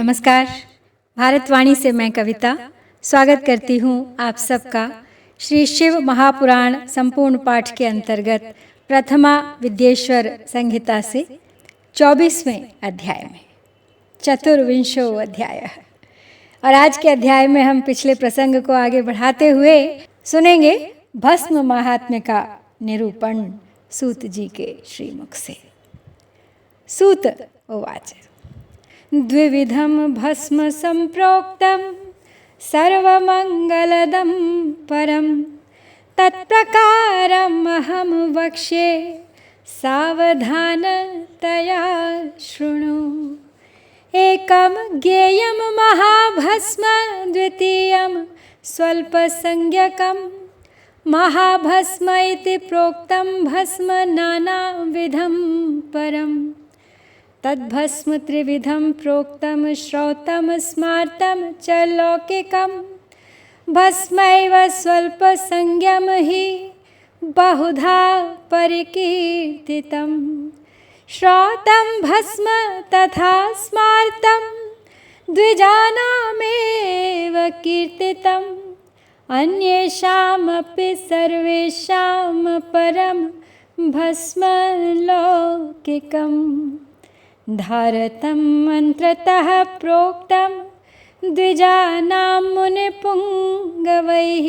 नमस्कार। भारतवाणी से मैं कविता स्वागत करती हूँ आप सबका श्री शिव महापुराण संपूर्ण पाठ के अंतर्गत प्रथमा विद्येश्वर संहिता से 24वें अध्याय में, चतुर्विंशो अध्याय। और आज के अध्याय में हम पिछले प्रसंग को आगे बढ़ाते हुए सुनेंगे भस्म महात्म्य का निरूपण सूत जी के श्रीमुख से। सूत उवाच द्विविधं भस्म संप्रोक्तं सर्वमंगलदं परं तत्प्रकारम् अहं वक्ष्ये सावधानतया शृणु। एकं ज्ञेयं महाभस्म द्वितीयं स्वल्पसंज्ञकं महाभस्म इति प्रोक्तं भस्म नानाविधं परम् तद्भस्म त्रिविधं प्रोक्तं श्रौतं स्मार्तं च लौकिकं भस्मैव स्वल्पसंज्ञं हि बहुधा परिकीर्तितं। श्रौतं भस्म तथा स्मार्तं द्विजानामेव कीर्तितं अन्येषामपि सर्वेषां परं भस्म लौकिकम्। धारतं मन्त्रतः प्रोक्तं द्विजानां मुनिपुङ्गवैः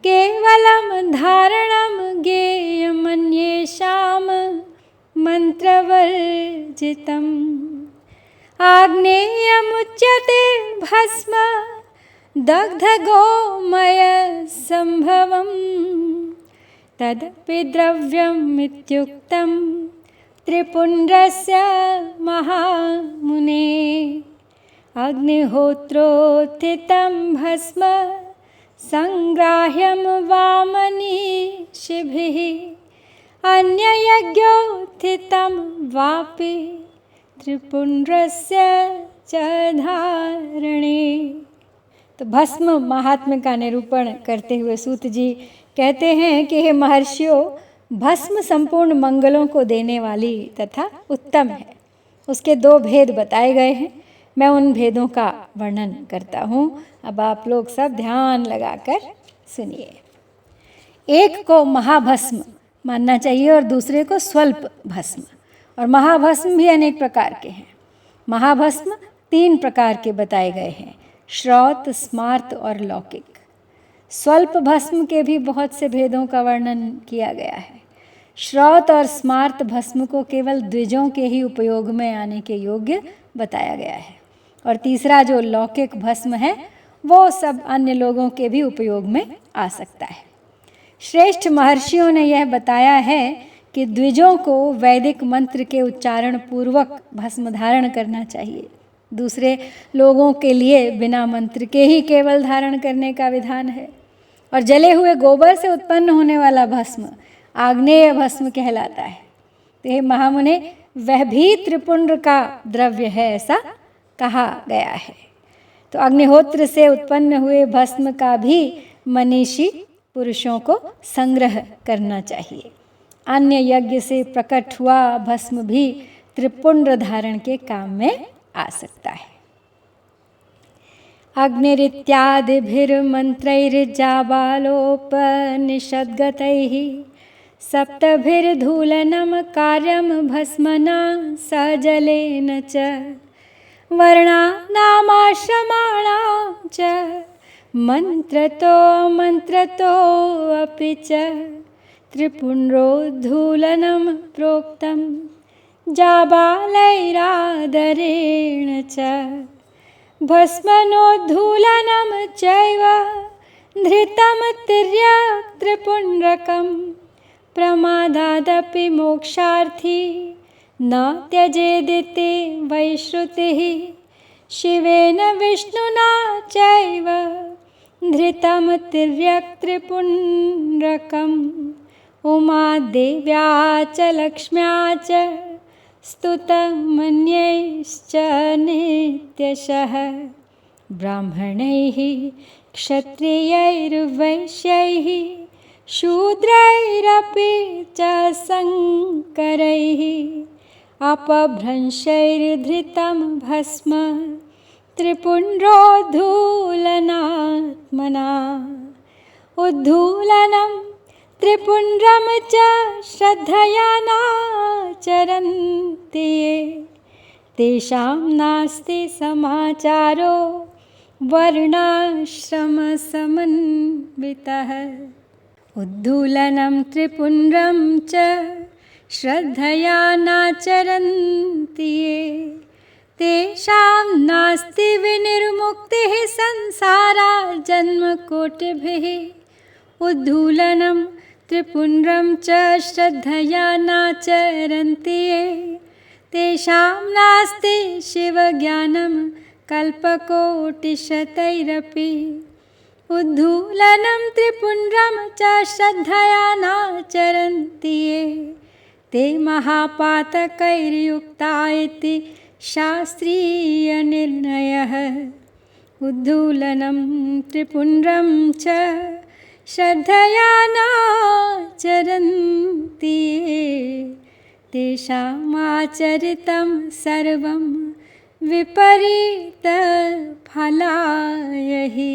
केवलं धारणं ज्ञेयमन्येषां मन्त्रवर्जितम्। आग्नेयमुच्यते भस्म दग्धगोमयसम्भवं तदपि द्रव्यमित्युक्तं त्रिपुण्ड्रस्य महामुने। अग्निहोत्रोत्थितं भस्म संग्राह्यं वामनीषिभिः अन्ययज्ञोत्थितं वापि त्रिपुण्ड्रस्य च धारणे। तो भस्म महात्म्य का निरूपण करते हुए सूत जी कहते हैं कि हे महर्षियों, भस्म संपूर्ण मंगलों को देने वाली तथा उत्तम है। उसके दो भेद बताए गए हैं, मैं उन भेदों का वर्णन करता हूँ। अब आप लोग सब ध्यान लगाकर सुनिए। एक को महाभस्म मानना चाहिए और दूसरे को स्वल्प भस्म। और महाभस्म भी अनेक प्रकार के हैं। महाभस्म 3 प्रकार के बताए गए हैं, श्रौत, स्मार्त और लौकिक। स्वल्प भस्म के भी बहुत से भेदों का वर्णन किया गया है। श्रौत और स्मार्त भस्म को केवल द्विजों के ही उपयोग में आने के योग्य बताया गया है। और तीसरा जो लौकिक भस्म है वो सब अन्य लोगों के भी उपयोग में आ सकता है। श्रेष्ठ महर्षियों ने यह बताया है कि द्विजों को वैदिक मंत्र के उच्चारण पूर्वक भस्म धारण करना चाहिए। दूसरे लोगों के लिए बिना मंत्र के ही केवल धारण करने का विधान है। और जले हुए गोबर से उत्पन्न होने वाला भस्म आग्नेय भस्म कहलाता है। तो हे महामुने, वह भी त्रिपुंड्र का द्रव्य है, ऐसा कहा गया है। तो अग्निहोत्र से उत्पन्न हुए भस्म का भी मनीषी पुरुषों को संग्रह करना चाहिए। अन्य यज्ञ से प्रकट हुआ भस्म भी त्रिपुंड्र धारण के काम में आ सकता है। अग्निरित्यादिभिर्मन्त्रैर्जाबालोपनिषद्गतैः सप्तभिर्धूलनं कार्यं भस्मना सजलेन च वर्णानामाश्रमाणां च मन्त्रतोऽमन्त्रतोऽपि च त्रिपुण्ड्रोद्धूलनं प्रोक्तं जाबालैरादरेण च भस्मनोद्धूलनं चैव धृतं तिर्यक् त्रिपुण्ड्रकम् प्रमादादपि मोक्षार्थी न त्यजेदिति वैश्रुतिः शिवेन विष्णुना चैव धृतं तिर्यक् त्रिपुण्ड्रकम् उमादेव्या च लक्ष्म्या च स्तुतमन्यैश्च नित्यशः ब्राह्मणैः क्षत्रियैर्वैश्यैः शूद्रैरपि च संकरैः अपभ्रंशैर्धृतं भस्म त्रिपुण्ड्रोद्धूलनात्मना उद्धूलनं त्रिपुण्ड्रं च श्रद्धया नाचरन्ति ये तेषां नास्ति समाचारो वर्णाश्रमसमन्वितः। उद्धूलनं त्रिपुण्ड्रं च श्रद्धया नाचरन्ति ये तेषां नास्ति विनिर्मुक्तिः संसारात् जन्मकोटिभिः। उद्धूलनं त्रिपुण्ड्रं च श्रद्धया नाचरन्ति ये तेषां नास्ति शिवज्ञानं कल्पकोटिशतैरपि। उद्धूलनं त्रिपुण्ड्रं च श्रद्धया नाचरन्ति ये ते महापातकैर्युक्ता इति शास्त्रीयनिर्णयः। उद्धूलनं त्रिपुण्ड्रं च श्रद्धया नाचरन्ति ये तेषामाचरितं सर्वं विपरीतफलाय हि।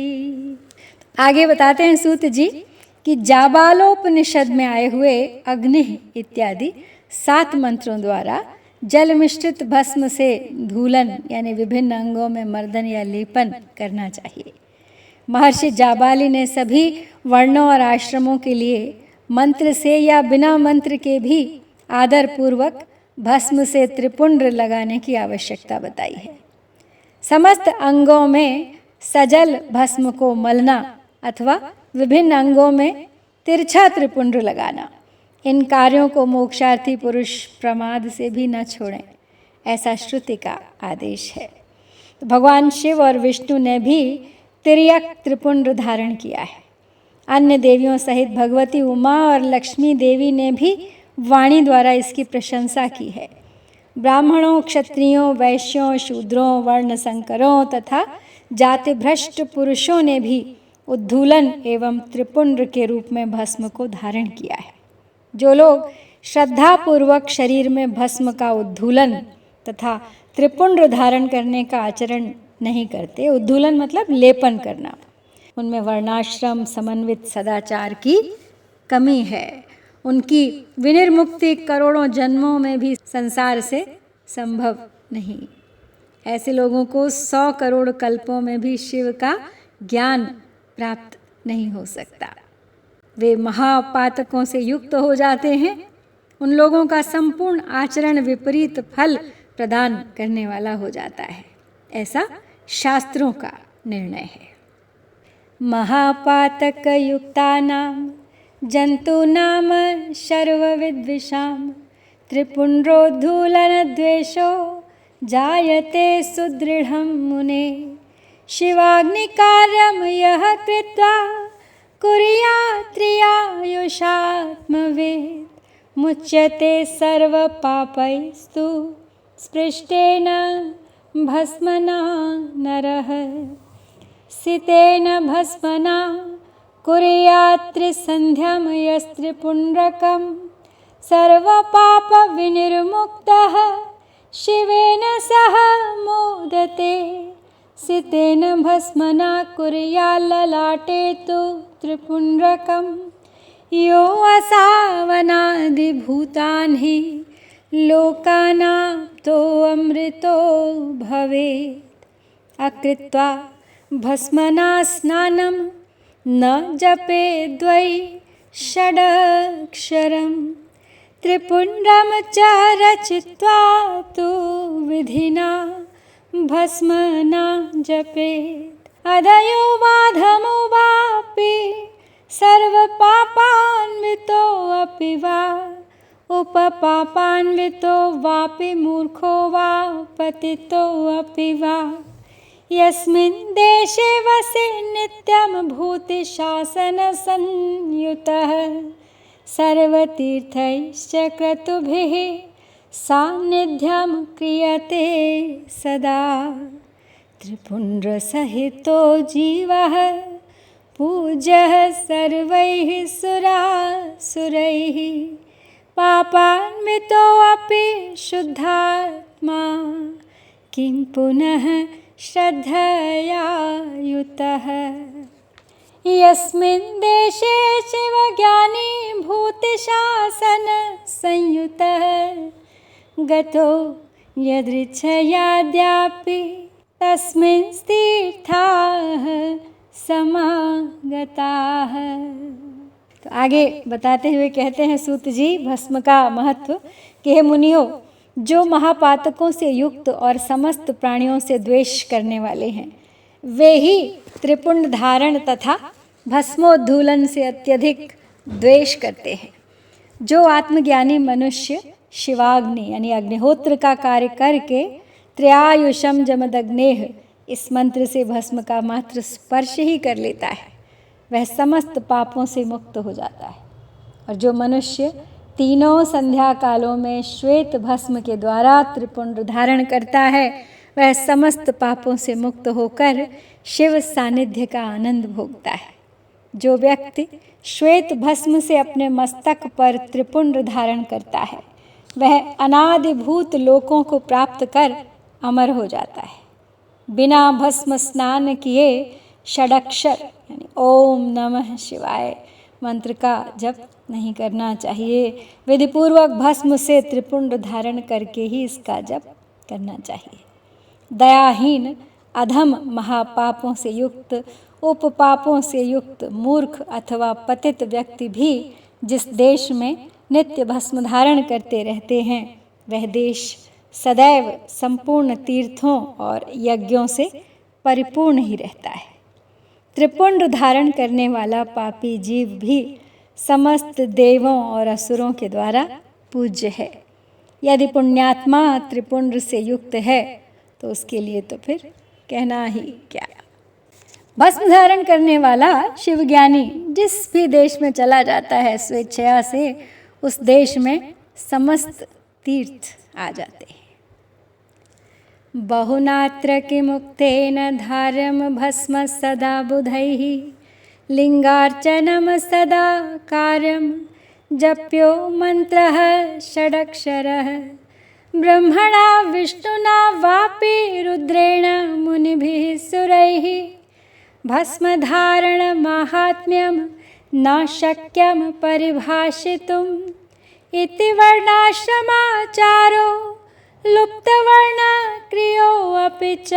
आगे बताते हैं सूत जी कि जाबालोपनिषद में आए हुए अग्नि इत्यादि 7 मंत्रों द्वारा जल मिश्रित भस्म से धूलन यानी विभिन्न अंगों में मर्दन या लेपन करना चाहिए। महर्षि जाबाली ने सभी वर्णों और आश्रमों के लिए मंत्र से या बिना मंत्र के भी आदर पूर्वक भस्म से त्रिपुंड्र लगाने की आवश्यकता बताई है। समस्त अंगों में सजल भस्म को मलना अथवा विभिन्न अंगों में तिरछा त्रिपुंड्र लगाना, इन कार्यों को मोक्षार्थी पुरुष प्रमाद से भी न छोड़ें, ऐसा श्रुति का आदेश है। तो भगवान शिव और विष्णु ने भी तिर्यक त्रिपुंड्र धारण किया है। अन्य देवियों सहित भगवती उमा और लक्ष्मी देवी ने भी वाणी द्वारा इसकी प्रशंसा की है। ब्राह्मणों, क्षत्रियों, वैश्यों, शूद्रों, वर्ण संकरों तथा जाति भ्रष्ट पुरुषों ने भी उद्धूलन एवं त्रिपुंड्र के रूप में भस्म को धारण किया है। जो लोग श्रद्धापूर्वक शरीर में भस्म का उद्धूलन तथा त्रिपुंड्र धारण करने का आचरण नहीं करते, उद्धूलन मतलब लेपन करना, उनमें वर्णाश्रम समन्वित सदाचार की कमी है। उनकी विनिर्मुक्ति करोड़ों जन्मों में भी संसार से संभव नहीं। ऐसे लोगों को 100 करोड़ कल्पों में भी शिव का ज्ञान प्राप्त नहीं हो सकता। वे महापातकों से युक्त हो जाते हैं। उन लोगों का संपूर्ण आचरण विपरीत फल प्रदान करने वाला हो जाता है, ऐसा शास्त्रों का निर्णय है। महापातक युक्तानां जंतूनाम सर्वविद्विषां त्रिपुंड्रोद्धूलनद्वेषो जायते सुदृढ़ं मुने। शिवाग्निकार्यं यः कृत्वा कुर्यात्त्रियायुषात्मवेद मुच्यते सर्वपापैस्तु स्पृष्टेन भस्मना नरः। सितेन भस्मना कुर्यात्त्रिसन्ध्यं यस्त्रिपुण्ड्रकं सर्वपापविनिर्मुक्तः शिवेन सह मोदते। सितेन भस्मना कुर्याल्ललाटे तु त्रिपुण्ड्रकं यो असावनादिभूतानि लोकानाप्तो अमृतो भवेत्। अकृत्वा भस्मना स्नानं न जपेद्वै षडक्षरं त्रिपुण्ड्रं च रचित्वा तु विधिना भस्म न जपेत्। अधयो माधमो वापि सर्वपापान्वितोऽपि वा उपपापान्वितो वापि मूर्खो वा पतितोऽपि वा यस्मिन् देशे वसे नित्यं भूतिशासनसंयुतः सर्वतीर्थैश्च क्रतुभिः सान्निध्यं क्रियते सदा। त्रिपुण्ड्रसहितो जीवः पूज्यः सर्वैः सुरासुरैः पापान्वितोऽपि शुद्धात्मा किं पुनः श्रद्धया युतः। यस्मिन् देशे शिवज्ञानी भूतिशासन संयुतः गतो यदृच्छयाद्यापि तस्मिन् तीर्थाः समागताः। तो आगे बताते हुए कहते हैं सूत जी भस्म का महत्व कि हे मुनियों, जो महापातकों से युक्त और समस्त प्राणियों से द्वेष करने वाले हैं वे ही त्रिपुंड धारण तथा भस्मोद्धूलन से अत्यधिक द्वेष करते हैं। जो आत्मज्ञानी मनुष्य शिवाग्नि यानी अग्निहोत्र का कार्य करके त्रयायुषम जमदग्नेह इस मंत्र से भस्म का मात्र स्पर्श ही कर लेता है वह समस्त पापों से मुक्त हो जाता है। और जो मनुष्य तीनों संध्या कालों में श्वेत भस्म के द्वारा त्रिपुंड धारण करता है वह समस्त पापों से मुक्त होकर शिव सानिध्य का आनंद भोगता है। जो व्यक्ति श्वेत भस्म से अपने मस्तक पर त्रिपुंड धारण करता है वह अनादिभूत लोकों को प्राप्त कर अमर हो जाता है। बिना भस्म स्नान किए षडक्षर यानी ओम नमः शिवाय मंत्र का जप नहीं करना चाहिए। विधिपूर्वक भस्म से त्रिपुंड धारण करके ही इसका जप करना चाहिए। दयाहीन अधम महापापों से युक्त उपपापों से युक्त मूर्ख अथवा पतित व्यक्ति भी जिस देश में नित्य भस्म धारण करते रहते हैं वह देश सदैव संपूर्ण तीर्थों और यज्ञों से परिपूर्ण ही रहता है। त्रिपुंड धारण करने वाला पापी जीव भी समस्त देवों और असुरों के द्वारा पूज्य है। यदि पुण्यात्मा त्रिपुंड से युक्त है तो उसके लिए तो फिर कहना ही क्या। भस्म धारण करने वाला शिवज्ञानी जिस भी देश में चला जाता है स्वेच्छया से उस देश में समस्त तीर्थ आ जाते हैं। बहुनात्र किमुक्तेन धार्यं भस्म सदा बुधैः लिंगार्चनं सदा कार्यं जप्यो मंत्रः षडक्षरः ब्रह्मणा विष्णुना वापि रुद्रेण मुनिभिः सुरैः भस्मधारण माहात्म्यं न शक्यं परिभाषितुम् इति वर्णाश्रमाचारो लुप्तवर्णक्रियो अपि च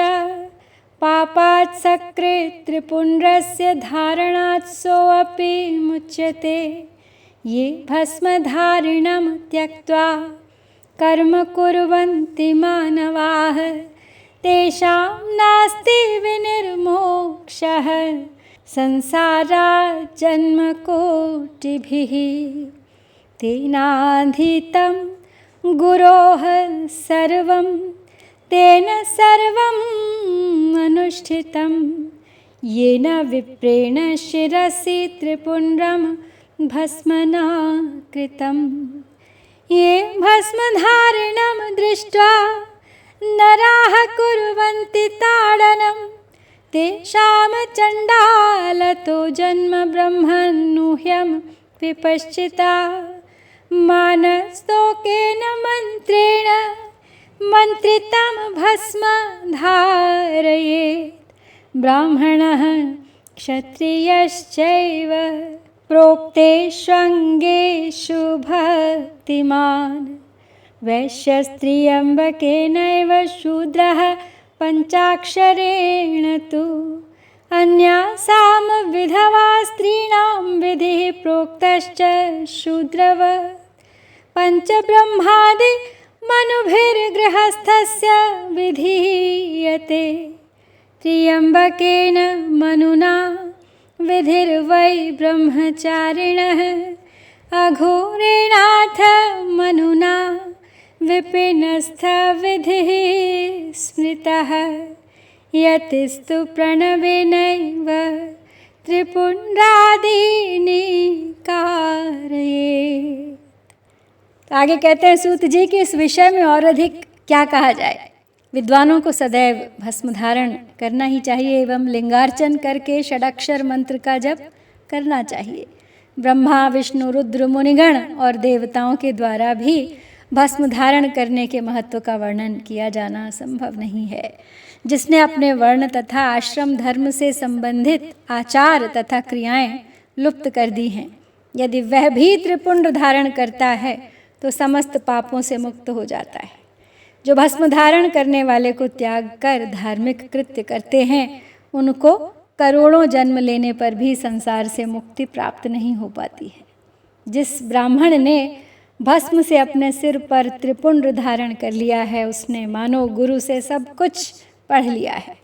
पापात् सकृत् त्रिपुण्ड्रस्य धारणात् सोऽपि मुच्यते। ये भस्मधारिणं त्यक्त्वा कर्म कुर्वन्ति मानवाः तेषां नास्ति विनिर्मोक्षः संसारात् जन्मकोटिभिः। तेनाधीतं गुरोः सर्वं तेन सर्वम् अनुष्ठितं येन विप्रेण शिरसि त्रिपुण्ड्रं भस्मना कृतं। ये भस्मधारिणं दृष्ट्वा नराः कुर्वन्ति ताडनं तेषां चण्डालतो जन्म ब्रह्मन्नुह्यं विपश्चिता। मानस्तोकेन मन्त्रेण मन्त्रितं भस्म धारयेत् ब्राह्मणः क्षत्रियश्चैव प्रोक्तेष्वङ्गेषु भक्तिमान् वैश्यस्त्रियम्बकेनैव शूद्रः पञ्चाक्षरेण तु अन्यासां विधवा स्त्रीणां विधिः प्रोक्तश्च शूद्रवत् पञ्चब्रह्मादि मनुभिर्गृहस्थस्य विधीयते। त्र्यम्बकेन मनुना विधिर्वै ब्रह्मचारिणः अघोरेणाथ मनुना विपिनस्थविधिः स्मृतः। यतिस्तु प्रणवेनैव त्रिपुण्ड्रादीनि कारयेत्। तो आगे कहते हैं सूत जी कि इस विषय में और अधिक क्या कहा जाए। विद्वानों को सदैव भस्म धारण करना ही चाहिए एवं लिंगार्चन करके षडक्षर मंत्र का जप करना चाहिए। ब्रह्मा विष्णु रुद्र मुनिगण और देवताओं के द्वारा भी भस्म धारण करने के महत्व का वर्णन किया जाना संभव नहीं है। जिसने अपने वर्ण तथा आश्रम धर्म से संबंधित आचार तथा क्रियाएं लुप्त कर दी हैं, यदि वह भी त्रिपुंड धारण करता है तो समस्त पापों से मुक्त हो जाता है। जो भस्म धारण करने वाले को त्याग कर धार्मिक कृत्य करते हैं, उनको करोड़ों जन्म लेने पर भी संसार से मुक्ति प्राप्त नहीं हो पाती है। जिस ब्राह्मण ने भस्म से अपने सिर पर त्रिपुंड धारण कर लिया है, उसने मानो गुरु से सब कुछ पढ़ लिया है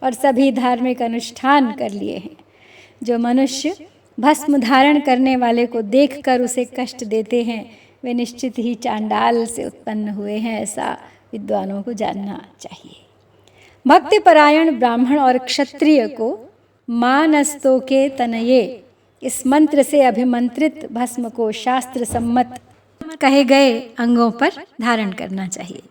और सभी धार्मिक अनुष्ठान कर लिए हैं। जो मनुष्य भस्म धारण करने वाले को देखकर उसे कष्ट देते हैं, वे निश्चित ही चांडाल से उत्पन्न हुए हैं, ऐसा विद्वानों को जानना चाहिए। भक्तिपरायण ब्राह्मण और क्षत्रिय को मानस्तों के तनये इस मंत्र से अभिमंत्रित भस्म को शास्त्र सम्मत कहे गए अंगों पर धारण करना चाहिए।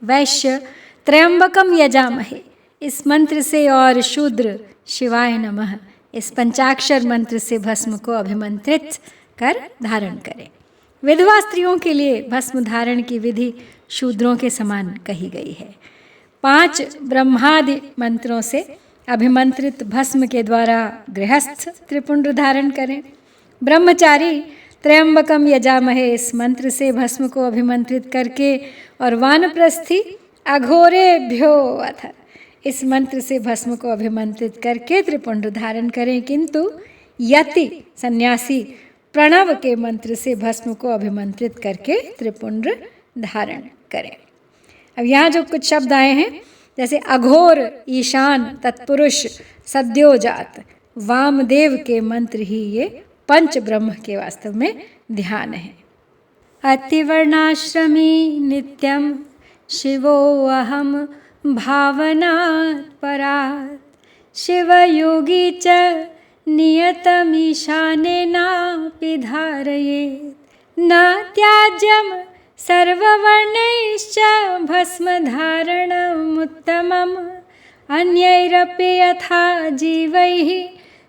वैश्य त्र्यंबकम यजामहे इस मंत्र से और शूद्र शिवाय नमः इस पंचाक्षर मंत्र से भस्म को अभिमंत्रित कर धारण करें। विधवा स्त्रियों के लिए भस्म धारण की विधि शूद्रों के समान कही गई है। 5 ब्रह्मादि मंत्रों से अभिमंत्रित भस्म के द्वारा गृहस्थ त्रिपुंड धारण करें। ब्रह्मचारी त्र्यंबकम यजामहे इस मंत्र से भस्म को अभिमंत्रित करके और वानप्रस्थी अघोरेभ्यो अथ इस मंत्र से भस्म को अभिमंत्रित करके त्रिपुंड धारण करें। किंतु यति सन्यासी प्रणव के मंत्र से भस्म को अभिमंत्रित करके त्रिपुंड धारण करें। अब यहाँ जो कुछ शब्द आए हैं, जैसे अघोर, ईशान, तत्पुरुष, सद्योजात, वामदेव के मंत्र ही ये पंच ब्रह्म के वास्तव में ध्यान है। अतिवर्णाश्रमी नित्यम शिवो अहम भावनात् परात् शिवयोगी च नियतमीशानेनापि धारयेत् न त्याज्यं सर्ववर्णैश्च भस्मधारणमुत्तमम् अन्यैरपि यथा जीवैः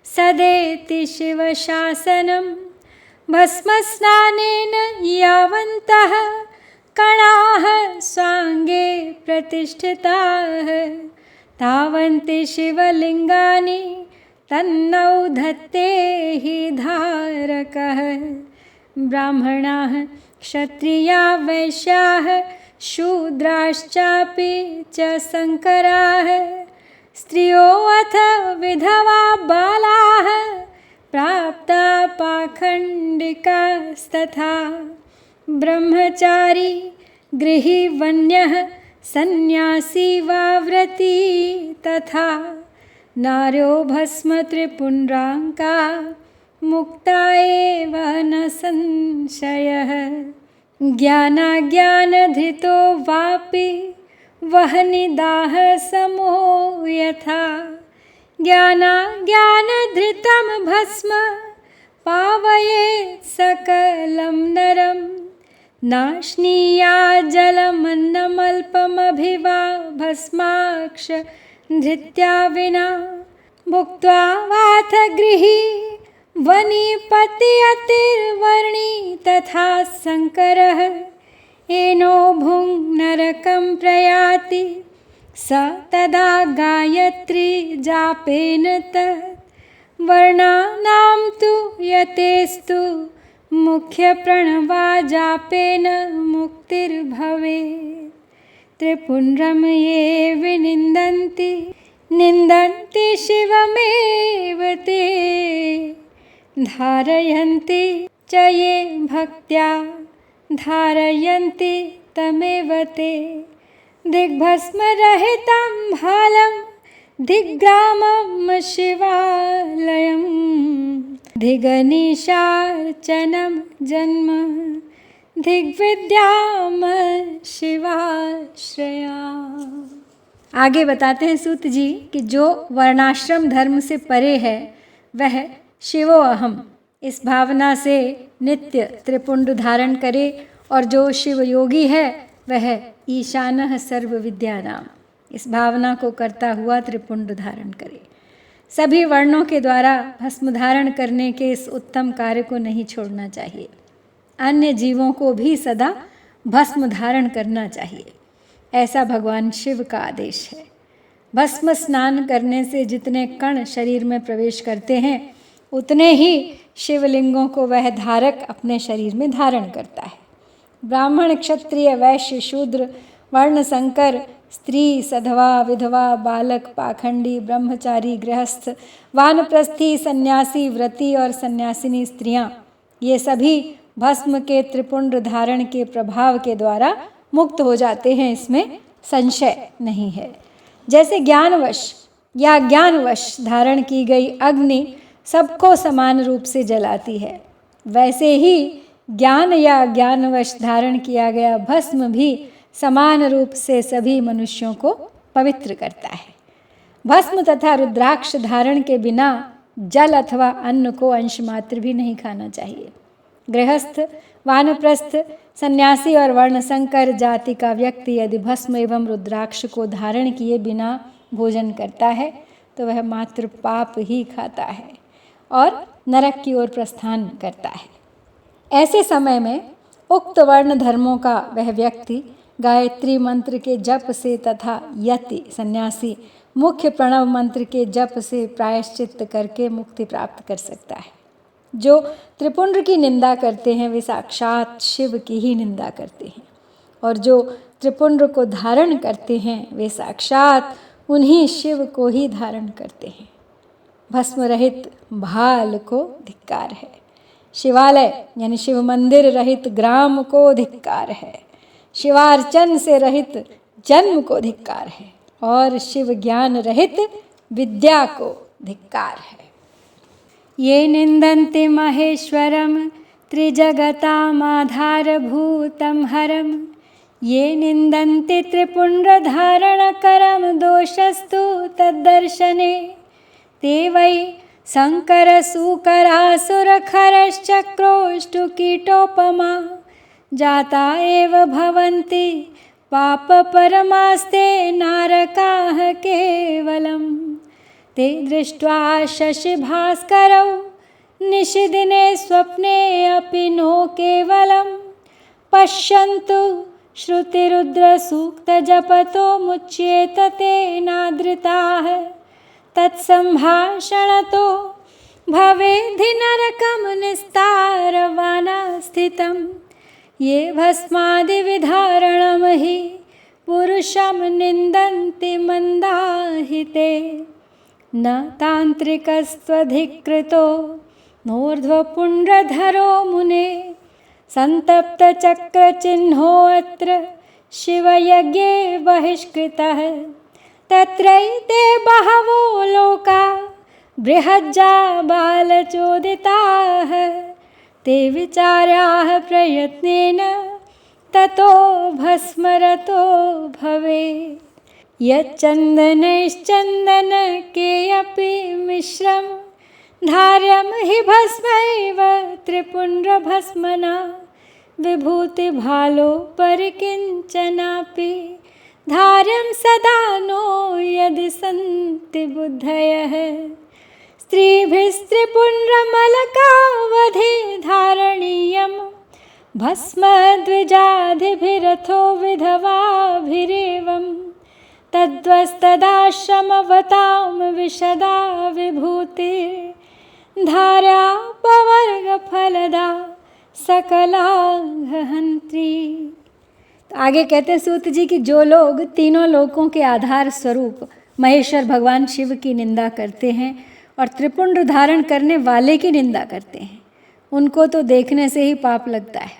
सदेति शिवशासनं भस्मस्नानेन यावन्तः कणाः स्वाङ्गे प्रतिष्ठिताः तावन्ति शिवलिङ्गानि तन्नौ धत्ते हि धारकः ब्राह्मणाः क्षत्रिया वैश्याः शूद्राश्चापि च शङ्कराः स्त्रियो अथ विधवा बालाः प्राप्ता पाखण्डिकास्तथा ब्रह्मचारी गृही वन्यः सन्यासी वाव्रती तथा नार्यो भस्म त्रिपुण्ड्राङ्का मुक्ता एव न संशयः ज्ञानाज्ञानधृतो वापि वह्निदाह समो यथा ज्ञानाज्ञानधृतं भस्म पावयेत् सकलं नरं नाश्नीया जलमन्नमल्पमभिवा भस्माक्ष धृत्या विना भुक्त्वा वाथ गृही वनीपति अतिर्वर्णी तथा शङ्करः येनो भुङ् नरकं प्रयाति स तदा गायत्री जापेन तत् वर्णानां तु यतेस्तु मुख्यप्रणवा जापेन मुक्तिर्भवेत् त्रिपुण्ड्रं ये विनिन्दन्ति निन्दन्ति शिवमेव ते धारयन्ति च ये भक्त्या धारयन्ति तमेव ते दिग्भस्मरहितं भालं दिग्ग्रामं शिवालयं दिगनीशार्चनं जन्म दिग्विद्याम शिवाश्रया। आगे बताते हैं सूत जी कि जो वर्णाश्रम धर्म से परे है वह शिवो अहम इस भावना से नित्य त्रिपुंड धारण करे, और जो शिव योगी है वह ईशानः सर्व विद्यानाम इस भावना को करता हुआ त्रिपुंड धारण करे। सभी वर्णों के द्वारा भस्म धारण करने के इस उत्तम कार्य को नहीं छोड़ना चाहिए। अन्य जीवों को भी सदा भस्म धारण करना चाहिए, ऐसा भगवान शिव का आदेश है। भस्म स्नान करने से जितने कण शरीर में प्रवेश करते हैं उतने ही शिवलिंगों को वह धारक अपने शरीर में धारण करता है। ब्राह्मण, क्षत्रिय, वैश्य, शूद्र, वर्ण संकर, स्त्री, सधवा, विधवा, बालक, पाखंडी, ब्रह्मचारी, गृहस्थ, वानप्रस्थी, सन्यासी, व्रती और सन्यासिनी स्त्रियां, ये सभी भस्म के त्रिपुंड धारण के प्रभाव के द्वारा मुक्त हो जाते हैं, इसमें संशय नहीं है। जैसे ज्ञानवश या ज्ञानवश धारण की गई अग्नि सबको समान रूप से जलाती है, वैसे ही ज्ञान या ज्ञानवश धारण किया गया भस्म भी समान रूप से सभी मनुष्यों को पवित्र करता है। भस्म तथा रुद्राक्ष धारण के बिना जल अथवा अन्न को अंश मात्र भी नहीं खाना चाहिए। गृहस्थ, वानप्रस्थ, सन्यासी और वर्णसंकर जाति का व्यक्ति यदि भस्म एवं रुद्राक्ष को धारण किए बिना भोजन करता है तो वह मात्र पाप ही खाता है और नरक की ओर प्रस्थान करता है। ऐसे समय में उक्त वर्ण धर्मों का वह व्यक्ति गायत्री मंत्र के जप से तथा यति सन्यासी मुख्य प्रणव मंत्र के जप से प्रायश्चित करके मुक्ति प्राप्त कर सकता है। जो त्रिपुंड की निंदा करते हैं वे साक्षात शिव की ही निंदा करते हैं, और जो त्रिपुंड को धारण करते हैं वे साक्षात उन्हीं शिव को ही धारण करते हैं। भस्म रहित भाल को धिक्कार है, शिवालय यानी शिव मंदिर रहित ग्राम को धिक्कार है, शिवार्चन से रहित जन्म को धिक्कार है और शिव ज्ञान रहित विद्या को धिक्कार है। ये निंदन्ति महेश्वरम त्रिजगतामाधारभूतं हरम, ये निंदन्ति त्रिपुण्ड्रधारणकरं दोषस्तु तद्दर्शने, ते वै शङ्करसूकरासुरखरश्चक्रोष्टुकीटोपमा जाता एव भवन्ति पापपरमास्ते नारकाः केवलम्। ते दृष्ट्वा शशिभास्करौ निशिदिने स्वप्ने अपि नो केवलं, पश्यन्तु श्रुतिरुद्रसूक्तजपतो मुच्येत तेनादृताः, तत्सम्भाषणतो भवेद्धि नरकं निस्तारवाना स्थितं, ये भस्मादिविधारणं हि पुरुषं निन्दन्ति मन्दाहिते, न तान्त्रिकस्त्वधिकृतो नोर्ध्वपुण्ड्रधरो मुने, सन्तप्तचक्रचिह्नोऽत्र शिवयज्ञे बहिष्कृतः, तत्रैते बहवो लोका बृहज्जाबालचोदिताः, ते विचार्याः प्रयत्नेन ततो भस्मरतो भवे, यच्चन्दनैश्चन्दनकेऽपि मिश्रं धार्यं हि भस्मैव त्रिपुण्ड्रभस्मना, विभूतिभालोपरिकिञ्चनापि धार्यं सदा नो यदि सन्ति बुद्धयः, स्त्रीभिस्त्रिपुण्ड्रमलकावधि धारणीयं भस्मद्विजाधिभिरथो विधवाभिरेवं, तद्वस्तदाश्रमवतां विशदा विभूति धार्यापवर्गफलदा सकलाघहन्त्री। तो आगे कहते हैं सूत जी कि जो लोग तीनों लोकों के आधार स्वरूप महेश्वर भगवान शिव की निंदा करते हैं और त्रिपुंड धारण करने वाले की निंदा करते हैं, उनको तो देखने से ही पाप लगता है।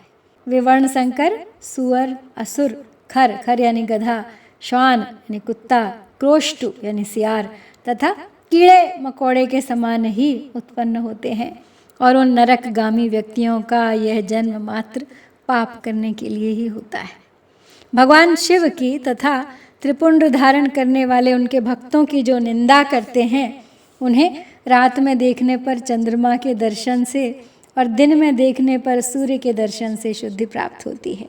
वे वर्ण संकर, सुअर, असुर, खर, खर यानी गधा, श्वान यानी कुत्ता, क्रोष्टु यानी सियार तथा कीड़े मकोड़े के समान ही उत्पन्न होते हैं, और उन नरकगामी व्यक्तियों का यह जन्म मात्र पाप करने के लिए ही होता है। भगवान शिव की तथा त्रिपुंड धारण करने वाले उनके भक्तों की जो निंदा करते हैं, उन्हें रात में देखने पर चंद्रमा के दर्शन से और दिन में देखने पर सूर्य के दर्शन से शुद्धि प्राप्त होती है।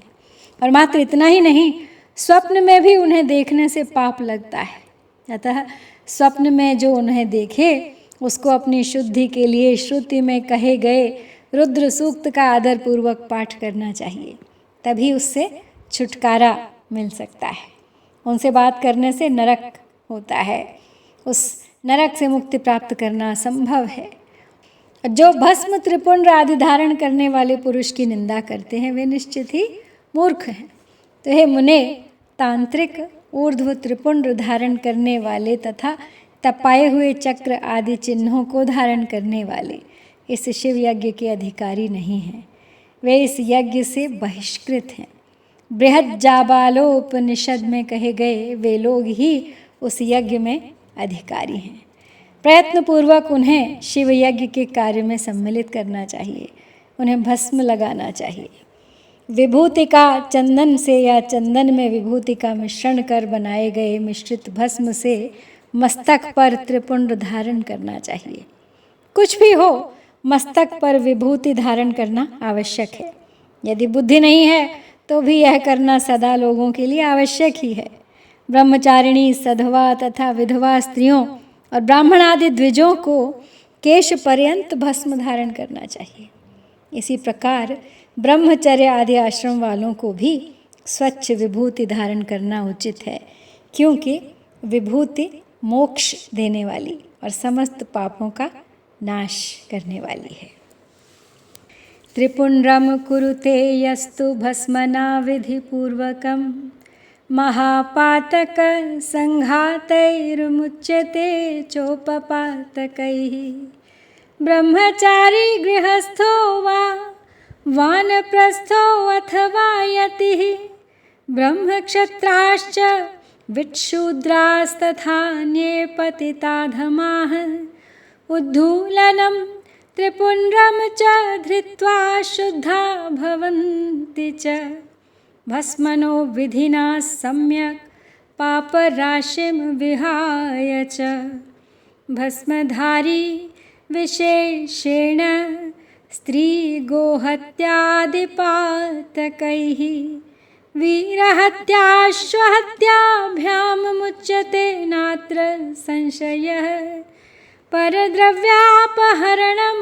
और मात्र इतना ही नहीं, स्वप्न में भी उन्हें देखने से पाप लगता है। अतः स्वप्न में जो उन्हें देखे उसको अपनी शुद्धि के लिए श्रुति में कहे गए रुद्र सूक्त का आदरपूर्वक पाठ करना चाहिए। तभी उससे छुटकारा मिल सकता है। उनसे बात करने से नरक होता है, उस नरक से मुक्ति प्राप्त करना असंभव है। जो भस्म त्रिपुंड आदि धारण करने वाले पुरुष की निंदा करते हैं वे निश्चित ही मूर्ख हैं। तो हे मुने, तांत्रिक ऊर्ध्व त्रिपुंड धारण करने वाले तथा तपाए हुए चक्र आदि चिन्हों को धारण करने वाले इस शिव यज्ञ के अधिकारी नहीं हैं, वे इस यज्ञ से बहिष्कृत हैं। बृहद जाबालोपनिषद में कहे गए वे लोग ही उस यज्ञ में अधिकारी हैं। प्रयत्नपूर्वक उन्हें शिव यज्ञ के कार्य में सम्मिलित करना चाहिए, उन्हें भस्म लगाना चाहिए। विभूति का चंदन से या चंदन में विभूति का मिश्रण कर बनाए गए मिश्रित भस्म से मस्तक पर त्रिपुंड धारण करना चाहिए। कुछ भी हो, मस्तक पर विभूति धारण करना आवश्यक है। यदि बुद्धि नहीं है तो भी यह करना सदा लोगों के लिए आवश्यक ही है। ब्रह्मचारिणी, सधवा तथा विधवा स्त्रियों और ब्राह्मण आदि द्विजों को केश पर्यंत भस्म धारण करना चाहिए। इसी प्रकार ब्रह्मचर्य आदि आश्रम वालों को भी स्वच्छ विभूति धारण करना उचित है, क्योंकि विभूति मोक्ष देने वाली और समस्त पापों का नाश करने वाली है। त्रिपुंड्रम कुरुते यस्तु भस्मना विधिपूर्वकम महापातक संघातैर्मुच्यते चोपपातकैः। ब्रह्मचारी गृहस्थो वा वानप्रस्थो अथवा यतिः ब्रह्मक्षत्राश्च विच्छूद्रास्तथान्ये पतिताधमाः उद्धूलनं त्रिपुंड्रं च धृत्वा शुद्धा भवन्ति च भस्मनो विधिना सम्यक् पापराशिं विहाय च। भस्मधारी विशेषेण स्त्रीगोहत्यादिपातकैः वीरहत्याश्वहत्याभ्यां मुच्यते नात्र संशयः। परद्रव्यापहरणं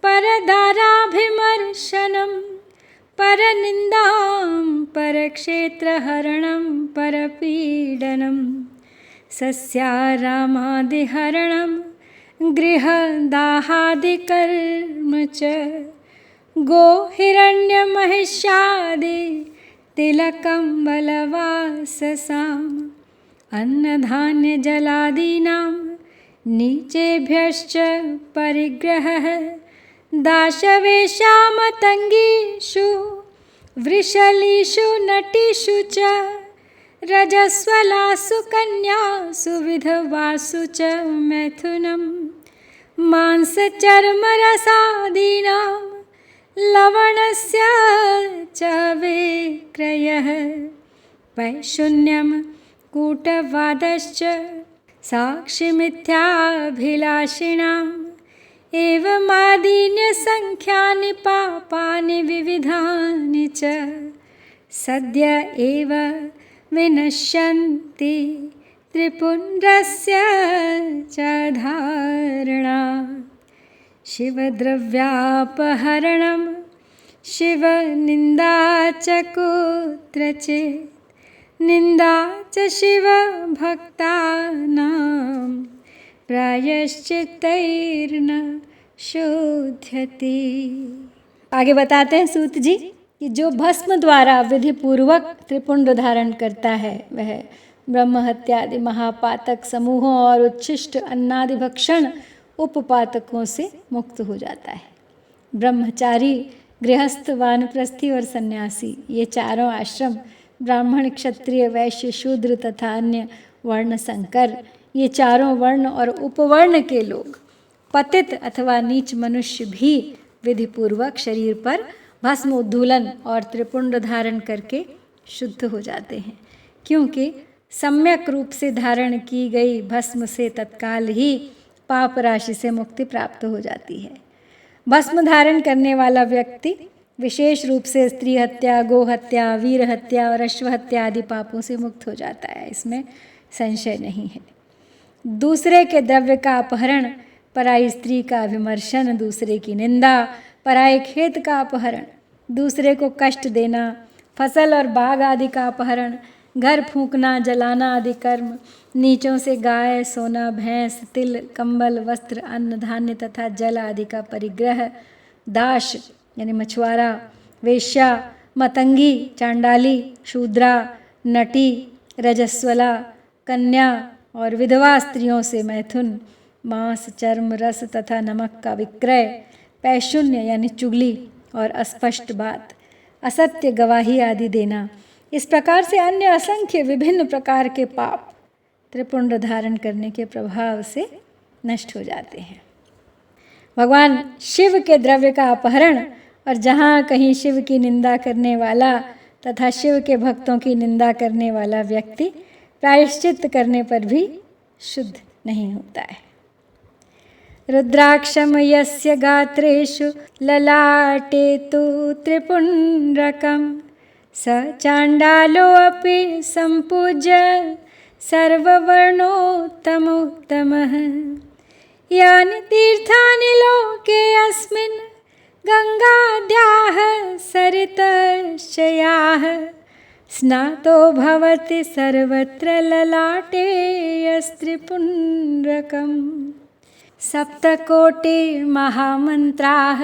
परदाराभिमर्शनं परनिन्दां परक्षेत्रहरणं परपीडनं सस्यारामादिहरणं गृहदाहादिकर्म च गोहिरण्यमहिषादि तिलकं बलवाससाम् अन्नधान्यजलादीनां नीचेभ्यश्च परिग्रहः दाशवेशामतङ्गीषु वृषलीषु नटीषु च रजस्वलासु कन्यासु विधवासु च मैथुनं मांसचर्मरसादीनां लवणस्य च विक्रयः पैशून्यं कूटवादश्च साक्षिमिथ्याभिलाषिणाम् एवमादीन्यसङ्ख्यानि पापानि विविधानि च सद्य एव विनश्यन्ति त्रिपुण्ड्रस्य च धारणा। शिवद्रव्यापहरणं शिवनिन्दा च कुत्रचित् निन्दा च शिवभक्तानां प्रायश्चित्तैर्न शोध्यति। आगे बताते हैं सूत जी कि जो भस्म द्वारा विधि पूर्वक त्रिपुंड धारण करता है वह ब्रह्म हत्यादि महापातक समूहों और उच्छिष्ट अन्नादि भक्षण उपपातकों से मुक्त हो जाता है। ब्रह्मचारी, गृहस्थ, वानप्रस्थी और सन्यासी ये चारों आश्रम ब्राह्मण, क्षत्रिय, वैश्य, शूद्र तथा अन्य वर्ण संकर ये चारों वर्ण और उपवर्ण के लोग, पतित अथवा नीच मनुष्य भी विधिपूर्वक शरीर पर भस्म उद्धूलन और त्रिपुंड धारण करके शुद्ध हो जाते हैं, क्योंकि सम्यक रूप से धारण की गई भस्म से तत्काल ही पाप राशि से मुक्ति प्राप्त हो जाती है। भस्म धारण करने वाला व्यक्ति विशेष रूप से स्त्री हत्या, गो हत्या, वीर हत्या और अश्व हत्या आदि पापों से मुक्त हो जाता है, इसमें संशय नहीं है। दूसरे के द्रव्य का अपहरण, पराई स्त्री का अभिमर्शन, दूसरे की निंदा, पराये खेत का अपहरण, दूसरे को कष्ट देना, फसल और बाग आदि का अपहरण, घर फूंकना, जलाना आदि कर्म, नीचों से गाय, सोना, भैंस, तिल, कंबल, वस्त्र, अन्न, धान्य तथा जल आदि का परिग्रह, दास यानी मछुआरा, वेश्या, मतंगी, चांडाली, शूद्रा, नटी, रजस्वला, कन्या और विधवा स्त्रियों से मैथुन, मांस, चर्म, रस तथा नमक का विक्रय, पैशून्य यानी चुगली और अस्पष्ट बात, असत्य गवाही आदि देना, इस प्रकार से अन्य असंख्य विभिन्न प्रकार के पाप त्रिपुंड धारण करने के प्रभाव से नष्ट हो जाते हैं। भगवान शिव के द्रव्य का अपहरण और जहाँ कहीं शिव की निंदा करने वाला तथा शिव के भक्तों की निंदा करने वाला व्यक्ति प्रायश्चित करने पर भी शुद्ध नहीं होता है। रुद्राक्षम यस्य गात्रेषु ललाटे तु त्रिपुण्ड्रकं स चाण्डालोऽपि सम्पूज्य सर्ववर्णोत्तमोत्तमः। यानि तीर्थानि लोके अस्मिन् गङ्गाद्याः सरितश्चयाः स्नातो भवति सर्वत्र ललाटे यस्त्रिपुण्ड्रकम्। सप्तकोटि महामन्त्राः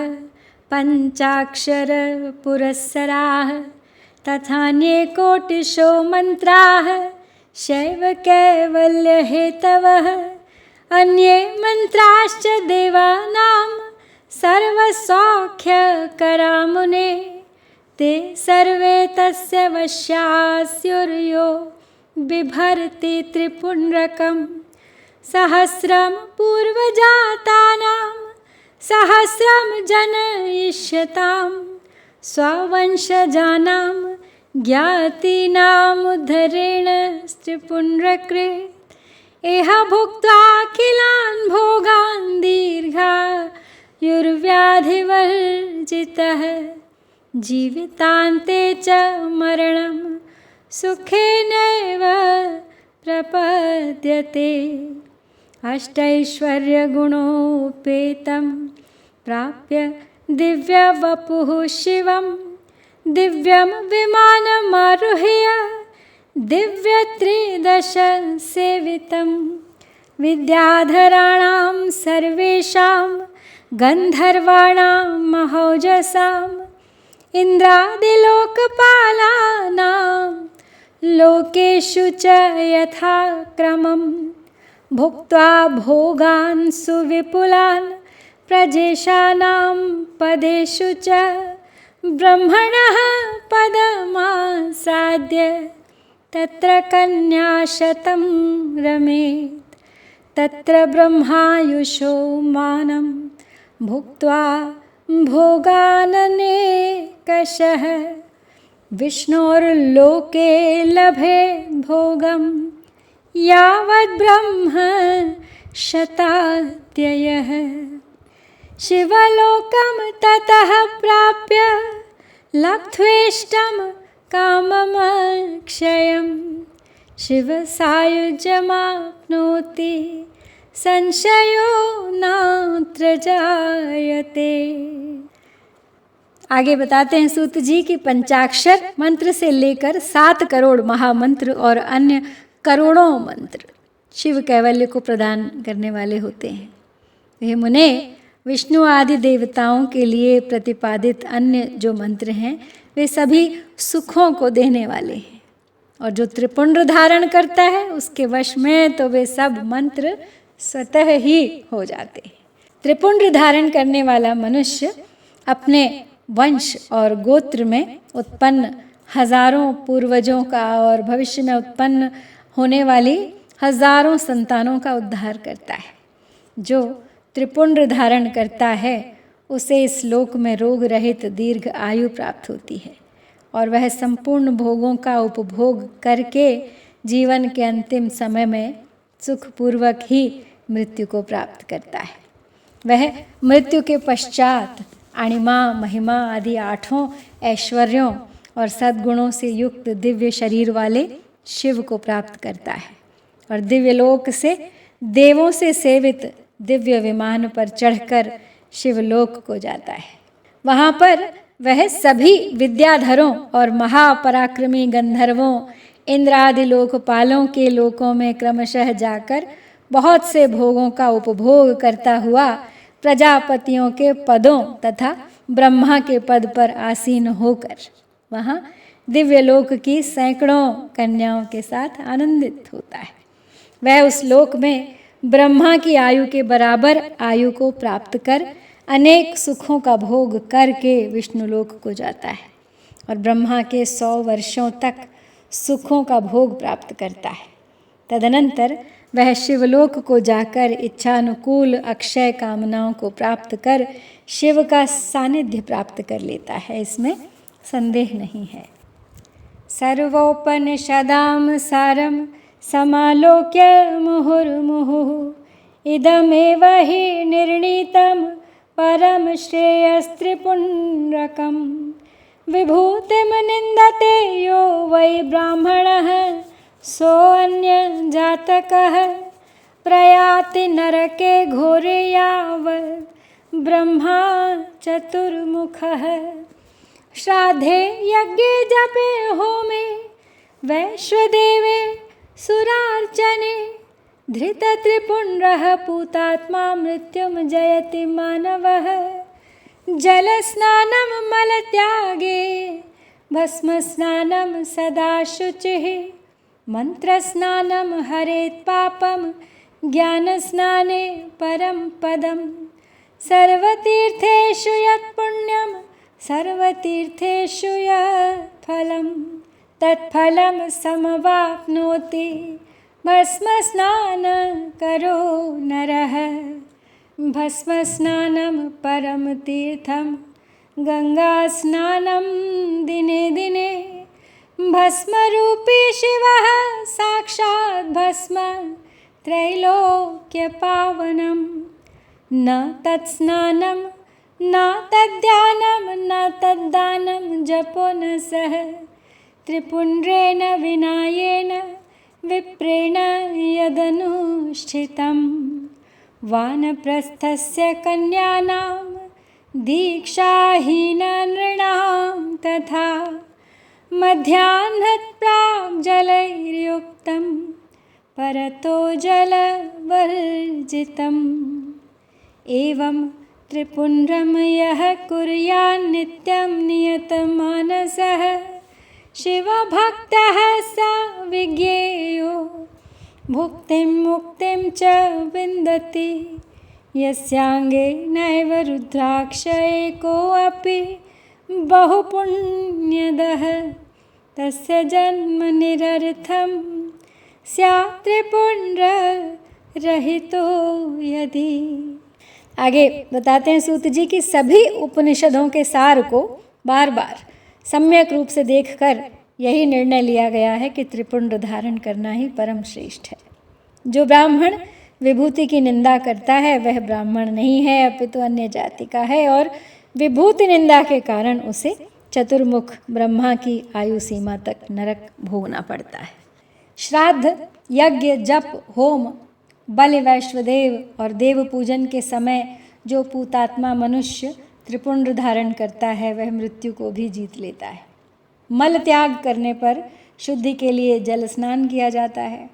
पञ्चाक्षरपुरस्सराः तथान्ये कोटिशो मन्त्राः शैव कैवल्यहेतवः। अन्ये मन्त्राश्च देवानां सर्वसौख्यकरा मुने ते सर्वे तस्य वश्यास्युर्यो बिभर्ति त्रिपुण्ड्रकम्। सहस्रं पूर्वजातानां सहस्रं जनयिष्यतां स्ववंशजानां ज्ञातीनामुद्धरेण त्रिपुण्ड्रकृत्। एह भुक्त्वाखिलान् भोगान् दीर्घायुर्व्याधिवर्जितः जीवितान्ते च मरणं सुखेनैव प्रपद्यते। अष्टैश्वर्यगुणोपेतं प्राप्य दिव्यवपुः शिवं दिव्यं विमानमारुह्य दिव्यत्रिदशसेवितं। विद्याधराणां सर्वेषां गन्धर्वाणां महौजसाम् इन्द्रादिलोकपालानां लोकेषु च यथाक्रमम् भुक्त्वा भोगान् सुविपुलान् प्रजेशानां पदेषु च ब्रह्मणः पदमासाद्य तत्र कन्याशतं रमेत्। तत्र ब्रह्मायुषो मानं भुक्त्वा भोगाननेकशः विष्णोर्लोके लभे भोगं यावद् ब्रह्म शतात्ययः। शिवलोकं ततः प्राप्य लब्ध्वेष्टं काममक्षयं शिवसायुज्यमाप्नोति संशयो नात्र जायते। आगे बताते हैं सूत जी कि पंचाक्षर मंत्र से लेकर 7 करोड़ महामंत्र और अन्य करोड़ों मंत्र शिव कैवल्य को प्रदान करने वाले होते हैं। ये मुने विष्णु आदि देवताओं के लिए प्रतिपादित अन्य जो मंत्र हैं वे सभी सुखों को देने वाले हैं, और जो त्रिपुंड धारण करता है उसके वश में तो वे सब मंत्र स्वतः ही हो जाते हैं। त्रिपुंड धारण करने वाला मनुष्य अपने वंश और गोत्र में उत्पन्न हजारों पूर्वजों का और भविष्य में उत्पन्न होने वाली हजारों संतानों का उद्धार करता है। जो त्रिपुंड धारण करता है उसे इस लोक में रोग रहित दीर्घ आयु प्राप्त होती है और वह संपूर्ण भोगों का उपभोग करके जीवन के अंतिम समय में सुखपूर्वक ही मृत्यु को प्राप्त करता है। वह मृत्यु के पश्चात अणिमा, महिमा आदि 8 ऐश्वर्यों और सद्गुणों से युक्त दिव्य शरीर वाले शिव को प्राप्त करता है और दिव्यलोक से देवों से सेवित दिव्य विमान पर चढ़कर शिवलोक को जाता है। वहाँ पर वह सभी विद्याधरों और महापराक्रमी गंधर्वों, इंद्र आदि लोकपालों के लोकों में क्रमशः जाकर बहुत से भोगों का उपभोग करता हुआ प्रजापतियों के पदों तथा ब्रह्मा के पद पर आसीन होकर वहाँ दिव्यलोक की सैकड़ों कन्याओं के साथ आनंदित होता है। वह उस लोक में ब्रह्मा की आयु के बराबर आयु को प्राप्त कर अनेक सुखों का भोग करके विष्णुलोक को जाता है और ब्रह्मा के 100 वर्षों तक सुखों का भोग प्राप्त करता है। तदनंतर वह शिवलोक को जाकर इच्छानुकूल अक्षय कामनाओं को प्राप्त कर शिव का सानिध्य प्राप्त कर लेता है, इसमें संदेह नहीं है। सर्वोपनिषदां सारं समालोक्य मुहुर्मुहुः इदमेव हि निर्णीतं परम श्रेयस्त्रिपुण्ड्रकम् विभूतिं निन्दते यो वै ब्राह्मणः सोऽन्यजातकः प्रयाति नरके घोरे यावत् ब्रह्मा चतुर्मुखः। श्राद्धे यज्ञे जपे होमे वैश्वदेवे सुरार्चने धृतत्रिपुण्ड्रः पूतात्मा मृत्युं जयति मानवः। जलस्नानं मलत्यागे भस्मस्नानं सदा शुचिः मंत्रस्नानं हरेत् पापं ज्ञानस्नाने परं पदं। सर्वतीर्थेषु यत् पुण्यं सर्वतीर्थेषु यत् फलं तत्फलं समवाप्नोति भस्मस्नानं करो नरः। भस्मस्नानं परम तीर्थं गंगास्नानं दिने दिने भस्मरूपी शिवः साक्षात् भस्म त्रैलोक्यपावनं। न तत्स्नानं न तद्ध्यानं न तद्दानं जपो न सह त्रिपुण्ड्रेण विनायेन विप्रेण यदनुष्ठितं। वानप्रस्थस्य कन्यानां दीक्षाहीन नृणां तथा मध्याह्नात् प्राक् जलैर्युक्तं परतो जलवर्जितम्। एवं त्रिपुण्ड्रं यः कुर्यात् नित्यं नियतमानसः शिवभक्तः स विज्ञेयो भुक्तिं मुक्तिं च विन्दति। यस्याङ्गे नैव रुद्राक्ष एकोऽपि बहुपुण्यदः तस्य जन्म निरर्थं स्यात् त्रिपुण्ड्र रहितो यदि। आगे बताते हैं सूत जी कि सभी उपनिषदों के सार को बार बार सम्यक रूप से देखकर यही निर्णय लिया गया है कि त्रिपुंड धारण करना ही परम श्रेष्ठ है। जो ब्राह्मण विभूति की निंदा करता है वह ब्राह्मण नहीं है अपितु अन्य जाति का है और विभूति निंदा के कारण उसे चतुर्मुख ब्रह्मा की आयु सीमा तक नरक भोगना पड़ता है। श्राद्ध, यज्ञ, जप, होम, बलि, वैश्वदेव और देव पूजन के समय जो पूतात्मा मनुष्य त्रिपुंड धारण करता है वह मृत्यु को भी जीत लेता है। मल त्याग करने पर शुद्धि के लिए जल स्नान किया जाता है।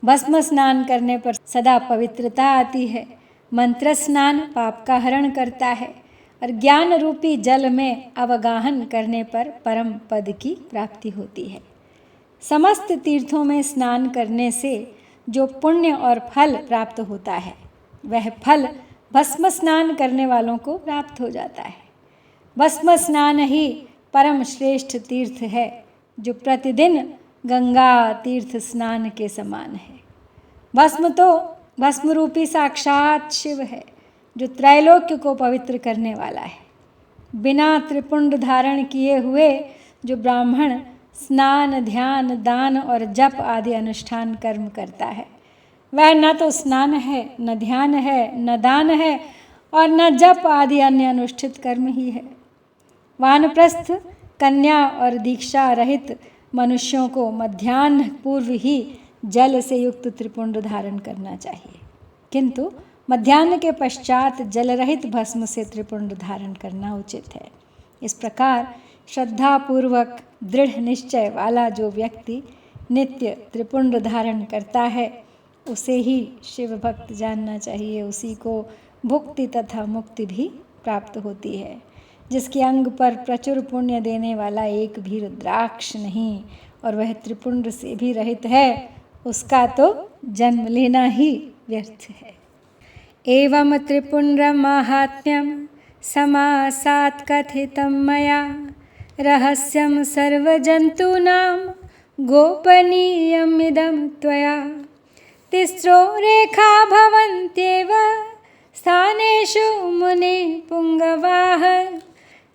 भस्म स्नान करने पर सदा पवित्रता आती है। मंत्र स्नान पाप का हरण करता है और ज्ञान रूपी जल में अवगाहन करने पर परम पद की प्राप्ति होती है। समस्त तीर्थों में स्नान करने से जो पुण्य और फल प्राप्त होता है वह फल भस्म स्नान करने वालों को प्राप्त हो जाता है। भस्म स्नान ही परम श्रेष्ठ तीर्थ है जो प्रतिदिन गंगा तीर्थ स्नान के समान है। भस्म तो भस्म रूपी साक्षात शिव है जो त्रैलोक्य को पवित्र करने वाला है। बिना त्रिपुंड धारण किए हुए जो ब्राह्मण स्नान, ध्यान, दान और जप आदि अनुष्ठान कर्म करता है वह न तो स्नान है, न ध्यान है, न दान है और न जप आदि अन्य अनुष्ठित कर्म ही है। वानप्रस्थ, कन्या और दीक्षा रहित मनुष्यों को मध्याह्न पूर्व ही जल से युक्त त्रिपुंड धारण करना चाहिए, किंतु मध्याह्न के पश्चात जल रहित भस्म से त्रिपुंड धारण करना उचित है। इस प्रकार श्रद्धापूर्वक दृढ़ निश्चय वाला जो व्यक्ति नित्य त्रिपुंड धारण करता है उसे ही शिव भक्त जानना चाहिए। उसी को भुक्ति तथा मुक्ति भी प्राप्त होती है। जिसके अंग पर प्रचुर पुण्य देने वाला एक भी रुद्राक्ष नहीं और वह त्रिपुंड से भी रहित है, उसका तो जन्म लेना ही व्यर्थ है। एवं त्रिपुंड्रम माहात्म्यम समासात् कथितं मया रहस्यं सर्वजन्तूनां गोपनीयमिदं त्वया। तिस्रो रेखा भवन्त्येव स्थानेषु मुने पुङ्गवाः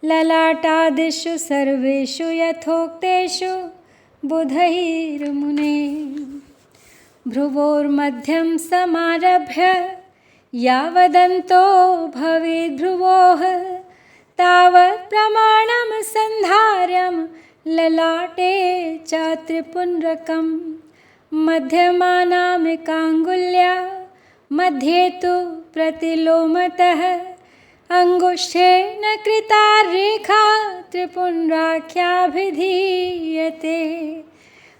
ललाटादिषु सर्वेषु यथोक्तेषु बुधैर्मुने। भ्रुवोर्मध्यं समारभ्य यावदन्तो भवेद्भ्रुवोः तावत् प्रमाणं सन्धार्यं ललाटे च त्रिपुण्ड्रकं। मध्यमानामिकाङ्गुल्या मध्ये तु प्रतिलोमतः अङ्गुष्ठेन कृता रेखा त्रिपुण्ड्राख्याभिधीयते।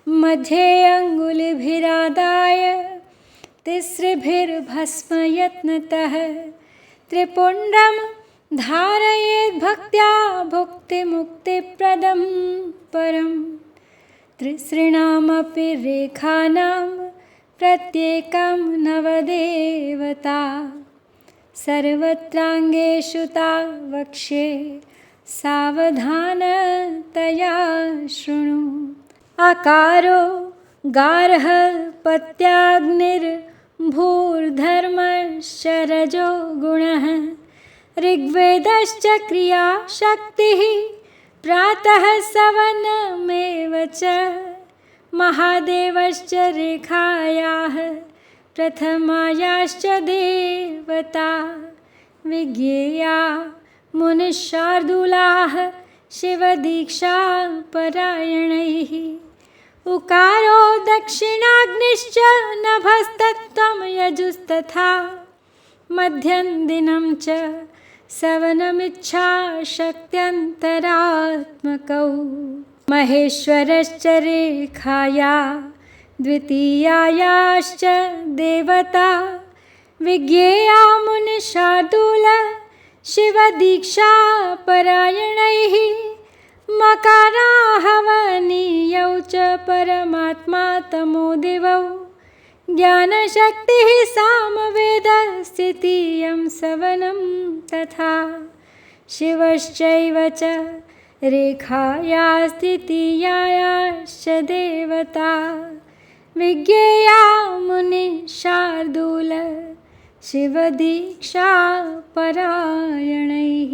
मध्ये अङ्गुलिभिरादाय तिसृभिर्भस्मयत्नतः त्रिपुण्ड्रं धारयेत् भक्त्या भुक्तिमुक्तिप्रदं परम्। त्रिसॄणामपि रेखानां प्रत्येकं नवदेवता सर्वत्राङ्गेषु ता वक्ष्ये सावधानतया शृणु। आकारो गार्ह पत्याग्निर्भूर्धर्मश्च रजो गुणः ऋग्वेदश्च क्रियाशक्तिः प्रातः सवनमेव च। महादेवश्च रेखायाः प्रथमायाश्च देवता विज्ञेया मुनिशार्दूलाः शिवदीक्षापरायणैः। उकारो दक्षिणाग्निश्च नभस्तत्त्वं यजुस्तथा मध्यन्दिनं च सवनमिच्छाशक्त्यन्तरात्मकौ। महेश्वरश्च रेखाया द्वितीयायाश्च देवता विज्ञेया मुनिशार्दूल शिवदीक्षापरायणैः। मकाराहवनीयौ च परमात्मा तमो दिवौ ज्ञानशक्तिः सामवेदस्थितीयं सवनं तथा। शिवश्चैव च रेखाया तृतीयायाश्च देवता विज्ञेया मुनिशार्दूल शिवदीक्षापरायणैः।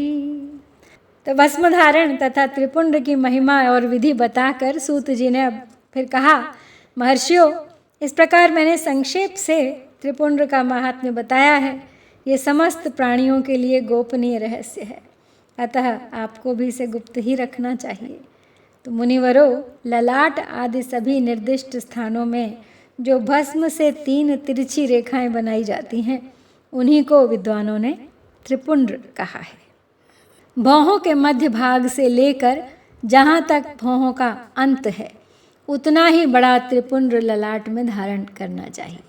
तो भस्म धारण तथा त्रिपुंड की महिमा और विधि बताकर सूत जी ने अब फिर कहा, महर्षियों, इस प्रकार मैंने संक्षेप से त्रिपुंड का महात्म्य बताया है। ये समस्त प्राणियों के लिए गोपनीय रहस्य है, अतः आपको भी इसे गुप्त ही रखना चाहिए। तो मुनिवरों, ललाट आदि सभी निर्दिष्ट स्थानों में जो भस्म से 3 तिरछी रेखाएं बनाई जाती हैं, उन्हीं को विद्वानों ने त्रिपुंड कहा है। भौहों के मध्य भाग से लेकर जहाँ तक भौहों का अंत है, उतना ही बड़ा त्रिपुंड ललाट में धारण करना चाहिए।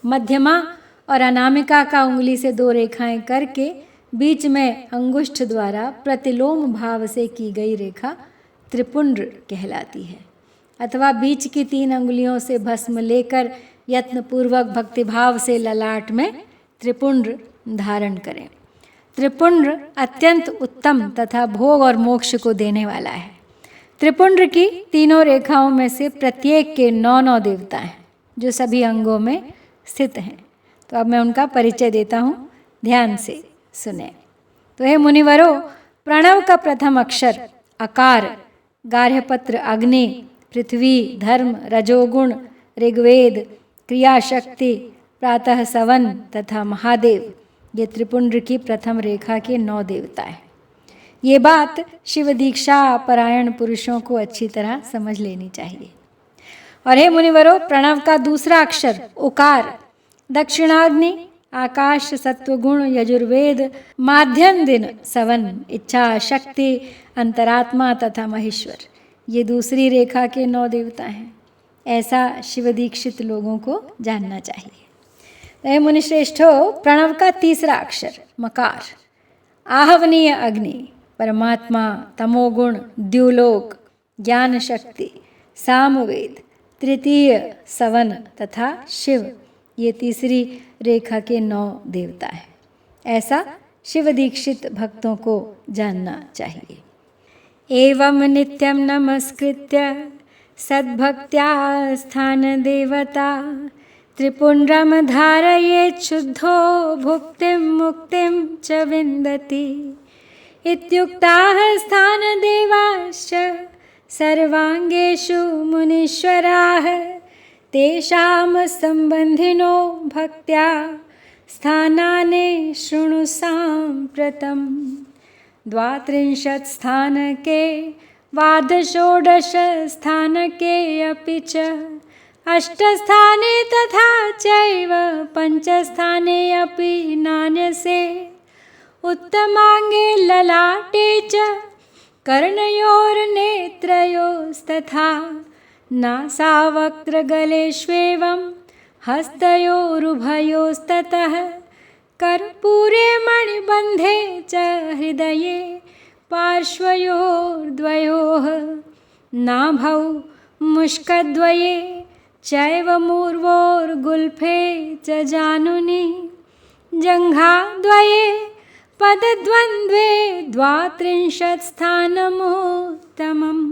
मध्यमा और अनामिका का उंगली से 2 रेखाएं करके बीच में अंगुष्ठ द्वारा प्रतिलोम भाव से की गई रेखा त्रिपुंड कहलाती है। अथवा बीच की 3 अंगुलियों से भस्म लेकर यत्नपूर्वक भक्तिभाव से ललाट में त्रिपुंड धारण करें। त्रिपुंड अत्यंत उत्तम तथा भोग और मोक्ष को देने वाला है। त्रिपुंड की 3 रेखाओं में से प्रत्येक के 9 देवता हैं जो सभी अंगों में स्थित हैं। तो अब मैं उनका परिचय देता हूँ, ध्यान से सुने। तो हे मुनिवरों, प्रणव का प्रथम अक्षर अकार, गार्हपत्र अग्नि, पृथ्वी धर्म रजोगुण, ऋग्वेद क्रियाशक्ति, प्रातः सवन तथा महादेव, ये त्रिपुंड की प्रथम रेखा के 9 देवता हैं। ये बात शिव दीक्षा परायण पुरुषों को अच्छी तरह समझ लेनी चाहिए। और हे मुनिवरों, प्रणव का दूसरा अक्षर उकार दक्षिणाग्नि, आकाश सत्वगुण यजुर्वेद माध्यम दिन सवन इच्छा शक्ति अंतरात्मा तथा महेश्वर, ये दूसरी रेखा के 9 देवता हैं। ऐसा शिव दीक्षित लोगों को जानना चाहिए। मुनिश्रेष्ठो, प्रणव का तीसरा अक्षर मकार, आहवनीय अग्नि, परमात्मा, तमोगुण, द्युलोक, ज्ञान शक्ति, सामवेद, तृतीय सवन तथा शिव, ये तीसरी रेखा के 9 देवता हैं। ऐसा शिव दीक्षित भक्तों को जानना चाहिए। एवं नित्यं नमस्कृत्य सद्भक्त्या स्थान देवता त्रिपुण्ड्रं धारयेत् शुद्धो भुक्तिं मुक्तिं च विन्दति। इत्युक्ताः स्थानदेवाश्च सर्वाङ्गेषु मुनीश्वराः तेषां सम्बन्धिनो भक्त्या स्थानानि शृणु साम्प्रतम्। 32 स्थानके द्वादशोडश स्थानके अपि च 8 स्थाने तथा चैव 5 स्थाने अपि नान्यसे। उत्तमाङ्गे ललाटे च कर्णयोर्नेत्रयोस्तथा नासावक्त्रगलेष्वेवं हस्तयोरुभयोस्ततः कर्पूरे मणिबन्धे च हृदये पार्श्वयोर्द्वयोः नाभौ मुष्कद्वये चैव मूर्वोर्गुल्फे च जानुनि जङ्घाद्वये पदद्वन्द्वे 32 स्थानमुत्तमम्।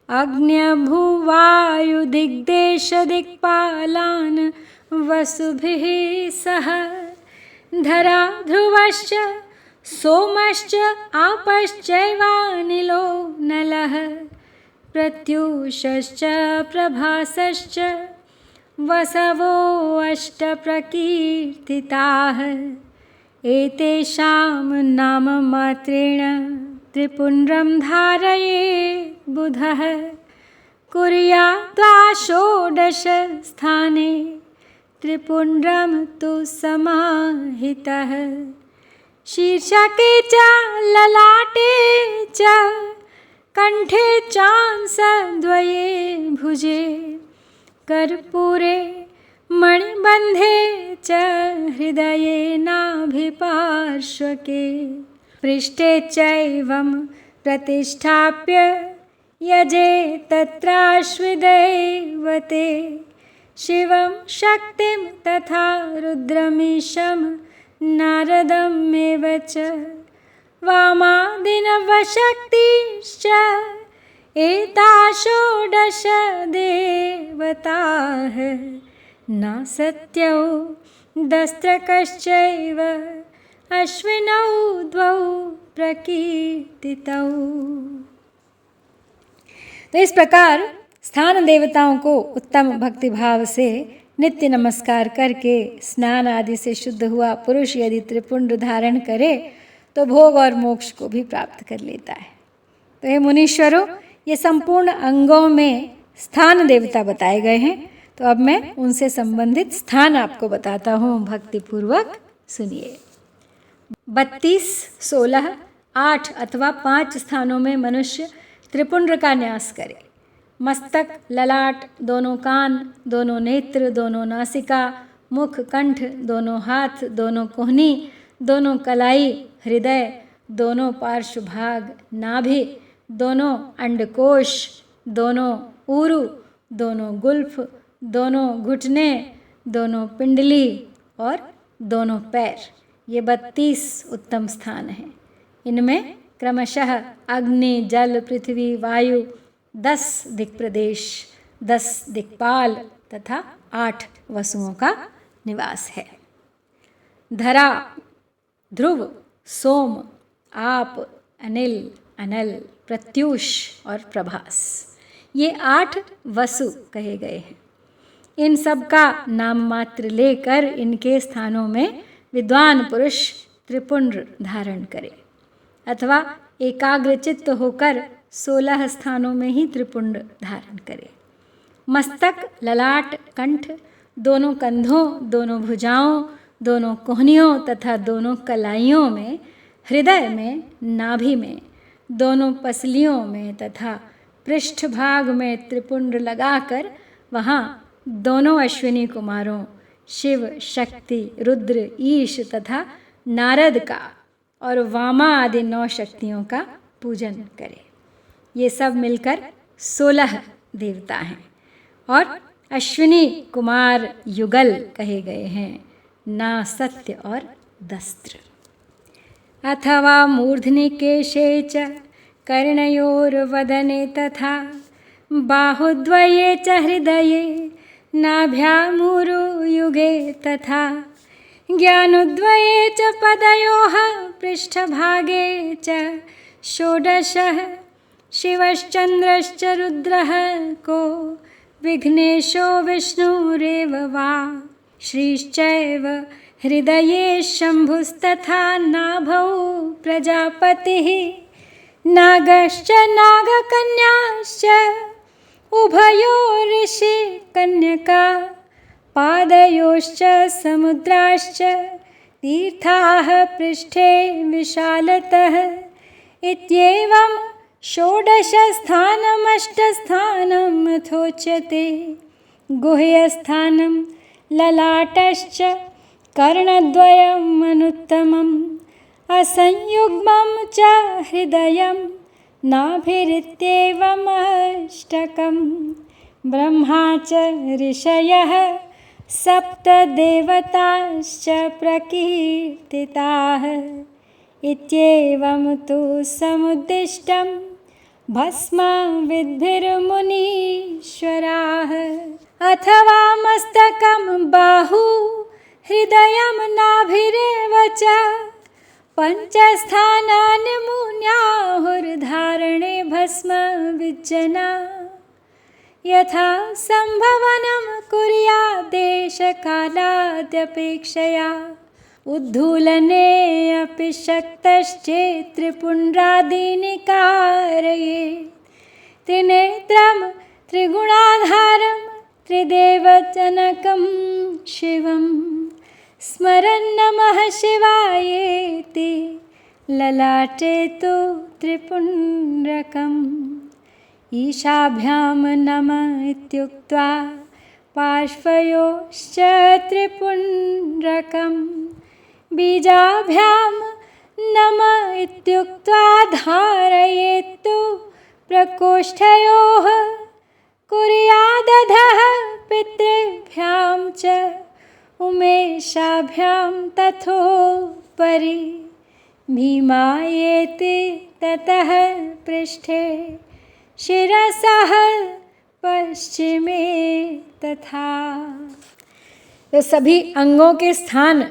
अग्न्यभूवायुदिग्देशदिक्पालान् वसुभिः सह धरा ध्रुवश्च सोमश्च आपश्चैवानिलो नलः प्रत्यूषश्च प्रभासश्च वसवो 8 प्रकीर्तिताः। एतेषां नाममात्रेण त्रिपुण्ड्रं धारयेत् बुधः कुर्यात् षोडश स्थाने त्रिपुण्ड्रं तु समाहितः। शीर्षके च ललाटे च कंठे चांसद्वये भुजे कर्पूरे मणिबन्धे च हृदये नाभिपार्श्वके पृष्ठे चैवं प्रतिष्ठाप्य यजे तत्राश्विदैवते शिवं शक्तिं तथा रुद्रमीशं नारदमेव च वामादिनवशक्तिश्च एता षोडश देवताः न सत्यौ दस्त्रकश्चैव अश्विनौ 2 प्रकीर्तितौ। तो इस प्रकार स्थान देवताओं को उत्तम भक्तिभाव से नित्य नमस्कार करके स्नान आदि से शुद्ध हुआ पुरुष यदि त्रिपुंड धारण करे तो भोग और मोक्ष को भी प्राप्त कर लेता है। तो ये मुनीश्वरों, ये संपूर्ण अंगों में स्थान देवता बताए गए हैं। तो अब मैं उनसे संबंधित स्थान आपको बताता हूँ, भक्तिपूर्वक सुनिए। 32, 16, 8 अथवा 5 स्थानों में मनुष्य त्रिपुंड का न्यास करे। मस्तक, ललाट, दोनों कान, दोनों नेत्र, दोनों नासिका, मुख, कंठ, दोनों हाथ, दोनों कोहनी, दोनों कलाई, हृदय, दोनों पार्श्व भाग, नाभि, दोनों अंडकोश, दोनों ऊरु, दोनों गुल्फ, दोनों घुटने, दोनों पिंडली और दोनों पैर, ये 32 उत्तम स्थान हैं। इनमें क्रमशः अग्नि, जल, पृथ्वी, वायु, 10 दिक्प्रदेश, 10 दिक्पाल तथा 8 वसुओं का निवास है। धरा, ध्रुव, सोम, आप, अनिल, अनल, प्रत्यूष और प्रभास, ये 8 वसु कहे गए हैं। इन सब का नाम मात्र लेकर इनके स्थानों में विद्वान पुरुष त्रिपुंड धारण करे अथवा एकाग्रचित्त होकर 16 स्थानों में ही त्रिपुंड धारण करे। मस्तक, ललाट, कंठ, दोनों कंधों, दोनों भुजाओं, दोनों कोहनियों तथा दोनों कलाइयों में, हृदय में, नाभि में, दोनों पसलियों में तथा पृष्ठभाग में त्रिपुंड लगाकर वहाँ दोनों अश्विनी कुमारों शिव, शक्ति, रुद्र, ईश तथा नारद का और वामा आदि 9 शक्तियों का पूजन करें। ये सब मिलकर 16 देवता हैं और अश्विनी कुमार युगल कहे गए हैं, ना सत्य और दस्त्र। अथवा मूर्धनि केशे च कर्णयोर्वदने तथा बाहुद्वये च हृदये नाभ्यामुरुयुगे तथा ज्ञानुद्वये च पदयोः पृष्ठभागे च 16 शिवश्चन्द्रश्च रुद्रः को विघ्नेशो विष्णुरेव वा श्रीश्चैव हृदये शम्भुस्तथा नाभौ प्रजापतिः नागश्च नागकन्याश्च उभयो ऋषि कन्यका पादयोश्च समुद्राश्च तीर्थाः पृष्ठे विशालतः इत्येवं 16 स्थानमष्टस्थानं यथोच्यते। गुह्यस्थानं ललाटश्च कर्णद्वयम् अनुत्तमम् असंयुग्मं च हृदयं नाभिरित्येवमष्टकं ब्रह्मा च ऋषयः 7 देवताश्च प्रकीर्तिताः इत्येवं तु समुद्दिष्टं भस्मविद्भिर्मुनीश्वराः। अथवा मस्तकं बाहु हृदयं नाभिरेव च 5 स्थानानि मुन्याहुर्धारणे भस्म विज्जना यथा संभवनं कुर्याद्देशकालाद्यपेक्षया उद्धूलने अपि शक्तश्चेत् त्रिपुण्ड्रादीनि कारयेत्। त्रिनेत्रं त्रिगुणाधारं त्रिदेवजनकं शिवं स्मरन् नमः शिवायेति ललाटे तु त्रिपुण्ड्रकम् ईशाभ्यां नमः इत्युक्त्वा पार्श्वयोश्च त्रिपुण्ड्रकं बीजाभ्यां नमः इत्युक्त्वा धारयेत्तु प्रकोष्ठयोः कुर्यादधः पितृभ्यां च उमेशाभ्यां तथोपरि भीमायेति ततः पृष्ठे शिरसः पश्चिमे तथा। तो सभी अंगों के स्थान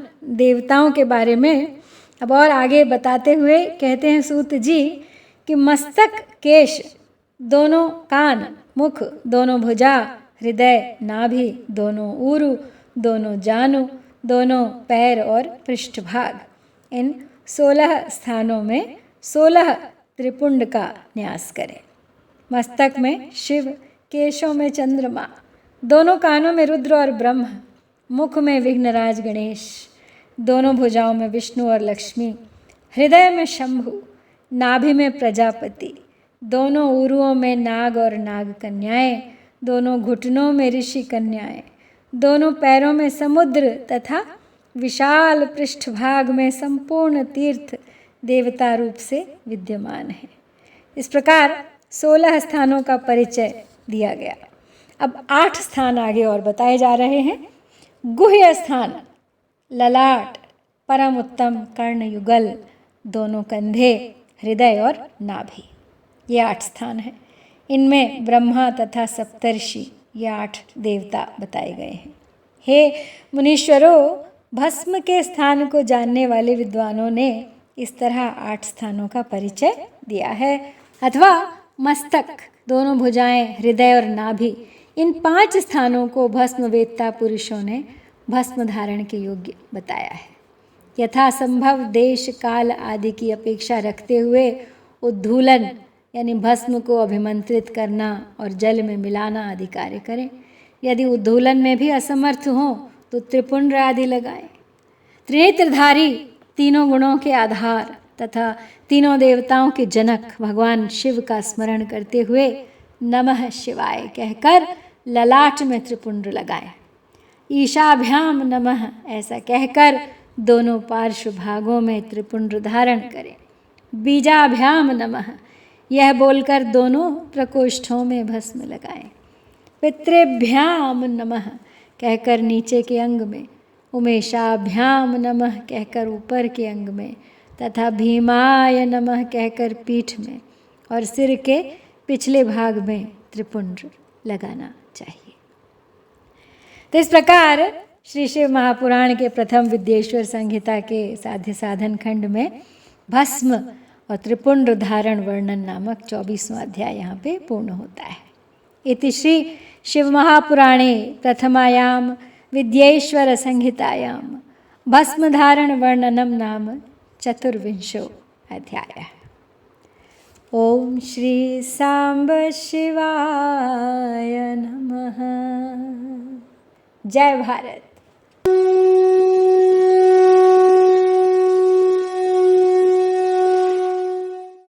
देवताओं के बारे में अब और आगे बताते हुए कहते हैं सूत जी कि मस्तक, केश, दोनों कान, मुख, दोनों भुजा, हृदय, नाभि, दोनों ऊरु, दोनों जानु, दोनों पैर और पृष्ठभाग, इन 16 स्थानों में 16 त्रिपुंड का न्यास करें। मस्तक में शिव, केशों में चंद्रमा, दोनों कानों में रुद्र और ब्रह्म, मुख में विघ्नराज गणेश, दोनों भुजाओं में विष्णु और लक्ष्मी, हृदय में शंभु, नाभि में प्रजापति, दोनों उरुओं में नाग और नाग कन्याएं, दोनों घुटनों में ऋषि कन्याएं, दोनों पैरों में समुद्र तथा विशाल पृष्ठभाग में संपूर्ण तीर्थ देवता रूप से विद्यमान है। इस प्रकार 16 स्थानों का परिचय दिया गया। अब 8 स्थान आगे और बताए जा रहे हैं। गुह्य स्थान ललाट, परम उत्तम कर्ण युगल, दोनों कंधे, हृदय और नाभि, ये 8 स्थान हैं। इनमें ब्रह्मा तथा सप्तर्षि, ये 8 देवता बताए गए हैं। हे मुनीश्वरों, भस्म के स्थान को जानने वाले विद्वानों ने इस तरह 8 स्थानों का परिचय दिया है। अथवा मस्तक, दोनों भुजाएं, हृदय और नाभि, इन 5 स्थानों को भस्म वेत्ता पुरुषों ने भस्म धारण के योग्य बताया है। यथासंभव देश काल आदि की अपेक्षा रखते हुए उद्धूलन यानी भस्म को अभिमंत्रित करना और जल में मिलाना आदि कार्य करें। यदि उद्धूलन में भी असमर्थ हों तो त्रिपुंड आदि लगाएं। त्रिनेत्रधारी, तीनों गुणों के आधार तथा तीनों देवताओं के जनक भगवान शिव का स्मरण करते हुए नमः शिवाय कहकर ललाट में त्रिपुंड लगाएं। ईशाभ्याम नमः ऐसा कहकर दोनों पार्श्व भागों में त्रिपुंड धारण करें। बीजाभ्याम नमः यह बोलकर दोनों प्रकोष्ठों में भस्म लगाएं। पितृभ्याम नमः कहकर नीचे के अंग में, उमेशाभ्याम नमः कहकर ऊपर के अंग में, तथा भीमाय नमः कहकर पीठ में और सिर के पिछले भाग में त्रिपुंड लगाना चाहिए। तो इस प्रकार श्री शिव महापुराण के प्रथम विद्येश्वर संहिता के साध्य साधन खंड में भस्म और त्रिपुंड धारण वर्णन नामक 24वां अध्याय यहाँ पे पूर्ण होता है। इति श्री शिव महापुराणे प्रथमायाम विद्येश्वर संहितायां भस्म धारण वर्णनम नाम 24 अध्याय। ओम श्री सांब शिवाय नमः। जय भारत।